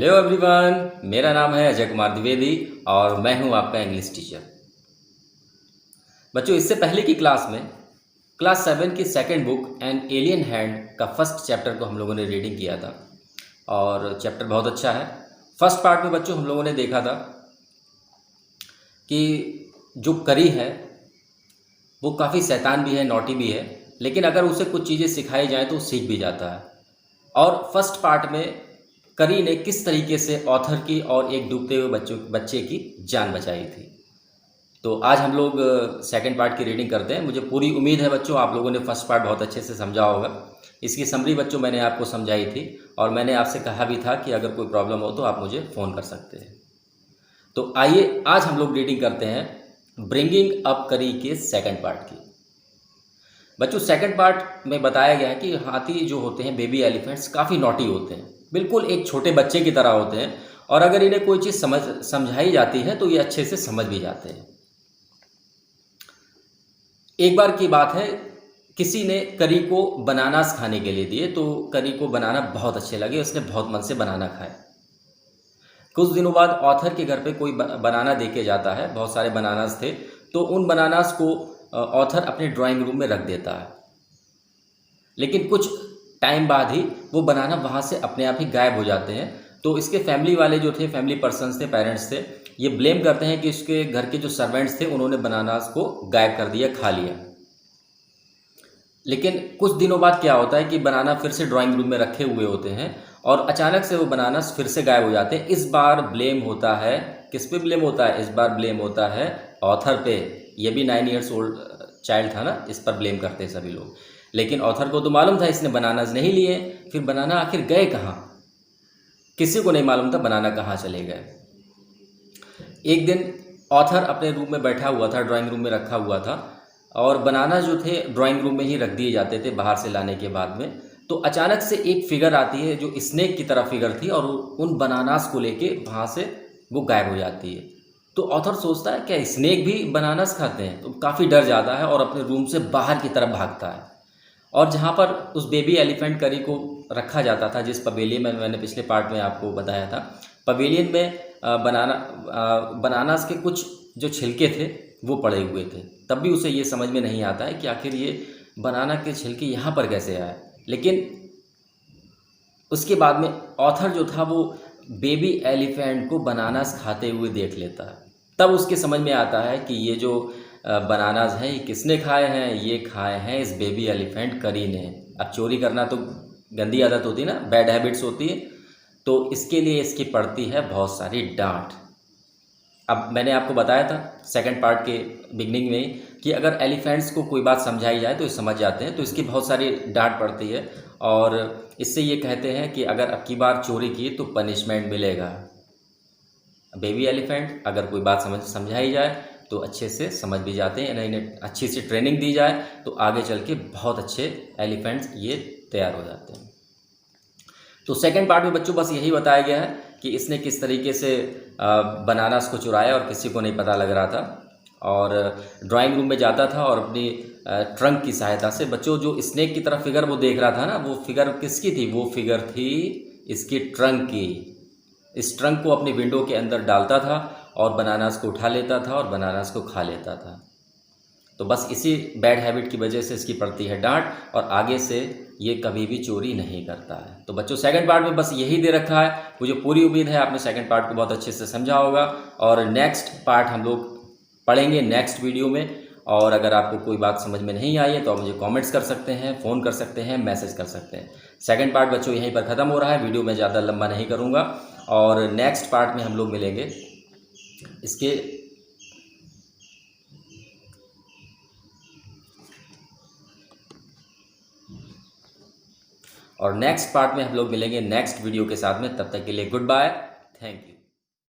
Hello everyone, मेरा नाम है अजय कुमार द्विवेदी और मैं हूं आपका इंग्लिश टीचर। बच्चों, इससे पहले की क्लास में क्लास 7 की second book an alien hand का फर्स्ट चैप्टर को हम लोगों ने रीडिंग किया था और चैप्टर बहुत अच्छा है। फर्स्ट पार्ट में बच्चों हम लोगों ने देखा था कि जो करी है वो काफ़ी शैतान भी है, नॉटी भी है, लेकिन अगर उसे कुछ चीज़ें सिखाई जाए तो वो सीख भी जाता है। और फर्स्ट पार्ट में करी ने किस तरीके से ऑथर की और एक डूबते हुए बच्चे की जान बचाई थी। तो आज हम लोग सेकंड पार्ट की रीडिंग करते हैं। मुझे पूरी उम्मीद है बच्चों आप लोगों ने फर्स्ट पार्ट बहुत अच्छे से समझा होगा। इसकी समरी बच्चों मैंने आपको समझाई थी और मैंने आपसे कहा भी था कि अगर कोई प्रॉब्लम हो तो आप मुझे फ़ोन कर सकते हैं। तो आइए आज हम लोग रीडिंग करते हैं ब्रिंगिंग अप करी के सेकंड पार्ट की। बच्चों, सेकंड पार्ट में बताया गया है कि हाथी जो होते हैं, बेबी एलिफेंट्स, काफ़ी नॉटी होते हैं, बिल्कुल एक छोटे बच्चे की तरह होते हैं और अगर इन्हें कोई चीज़ समझाई जाती है तो ये अच्छे से समझ भी जाते हैं। एक बार की बात है, किसी ने करी को बनानास खाने के लिए दिए तो करी को बनाना बहुत अच्छे लगे, उसने बहुत मन से बनाना खाए। कुछ दिनों बाद ऑथर के घर पे कोई बनाना दे के जाता है, बहुत सारे बनानास थे, तो उन बनानास को ऑथर अपने ड्राइंग रूम में रख देता है। लेकिन कुछ टाइम बाद ही वो बनाना वहाँ से अपने आप ही गायब हो जाते हैं। तो इसके फैमिली वाले जो थे, फैमिली पर्सन्स थे, पेरेंट्स थे, ये ब्लेम करते हैं कि इसके घर के जो सर्वेंट्स थे उन्होंने बनानास को गायब कर दिया, खा लिया। लेकिन कुछ दिनों बाद क्या होता है कि बनाना फिर से ड्राइंग रूम में रखे हुए होते हैं और अचानक से वो बनानास फिर से गायब हो जाते हैं। इस बार ब्लेम होता है, किस पे ब्लेम होता है? इस बार ब्लेम होता है ऑथर पे। ये भी 9 ईयर्स ओल्ड चाइल्ड था ना, इस पर ब्लेम करते हैं सभी लोग। लेकिन ऑथर को तो मालूम था इसने बनानास नहीं लिए, फिर बनाना आखिर गए कहाँ? किसी को नहीं मालूम था बनाना कहाँ चले गए। एक दिन ऑथर अपने रूम में बैठा हुआ था, ड्राइंग रूम में रखा हुआ था और बनाना जो थे ड्राइंग रूम में ही रख दिए जाते थे बाहर से लाने के बाद में। तो अचानक से एक फिगर आती है जो स्नेक की तरह फिगर थी और उन बनानास को लेके वहाँ से वो गायब हो जाती है। तो ऑथर सोचता है क्या स्नेक भी बनानास खाते हैं? तो काफ़ी डर जाता है और अपने रूम से बाहर की तरफ भागता है। और जहाँ पर उस बेबी एलिफेंट करी को रखा जाता था, जिस पवेलियन में मैंने पिछले पार्ट में आपको बताया था, पवेलियन में बनानास के कुछ जो छिलके थे वो पड़े हुए थे। तब भी उसे ये समझ में नहीं आता है कि आखिर ये बनाना के छिलके यहाँ पर कैसे आए। लेकिन उसके बाद में ऑथर जो था वो बेबी एलिफेंट को बनानास खाते हुए देख लेता है। तब उसके समझ में आता है कि ये जो बनानास हैं ये किसने खाए हैं? ये खाए हैं इस बेबी एलिफेंट करी ने। अब चोरी करना तो गंदी आदत होती है ना, बैड हैबिट्स होती है, तो इसके लिए इसकी पड़ती है बहुत सारी डांट। अब मैंने आपको बताया था सेकंड पार्ट के बिगनिंग में कि अगर एलिफेंट्स को कोई बात समझाई जाए तो ये समझ जाते हैं, तो इसकी बहुत सारी डांट पड़ती है और इससे ये कहते हैं कि अगर अब की बार चोरी की तो पनिशमेंट मिलेगा। बेबी एलिफेंट अगर कोई बात समझाई जाए तो अच्छे से समझ भी जाते हैं, इन्हें अच्छी सी ट्रेनिंग दी जाए तो आगे चल के बहुत अच्छे एलिफेंट्स ये तैयार हो जाते हैं। तो सेकंड पार्ट में बच्चों बस यही बताया गया है कि इसने किस तरीके से बनानास को चुराया और किसी को नहीं पता लग रहा था और ड्राइंग रूम में जाता था और अपनी ट्रंक की सहायता से, बच्चों जो स्नेक की तरह फिगर वो देख रहा था ना, वो फिगर किसकी थी? वो फिगर थी इसकी ट्रंक की। इस ट्रंक को अपनी विंडो के अंदर डालता था और बनानास को उठा लेता था और बनानास को खा लेता था। तो बस इसी बैड हैबिट की वजह से इसकी पड़ती है डांट और आगे से ये कभी भी चोरी नहीं करता है। तो बच्चों सेकंड पार्ट में बस यही दे रखा है। मुझे पूरी उम्मीद है आपने सेकंड पार्ट को बहुत अच्छे से समझा होगा और नेक्स्ट पार्ट हम लोग पढ़ेंगे नेक्स्ट वीडियो में। और अगर आपको कोई बात समझ में नहीं आई है तो आप मुझे कमेंट्स कर सकते हैं, फ़ोन कर सकते हैं, मैसेज कर सकते हैं। सेकंड पार्ट बच्चों यहीं पर ख़त्म हो रहा है, वीडियो में ज़्यादा लंबा नहीं करूँगा और नेक्स्ट पार्ट में हम लोग मिलेंगे इसके नेक्स्ट पार्ट में हम लोग मिलेंगे नेक्स्ट वीडियो के साथ में। तब तक के लिए गुड बाय, थैंक यू।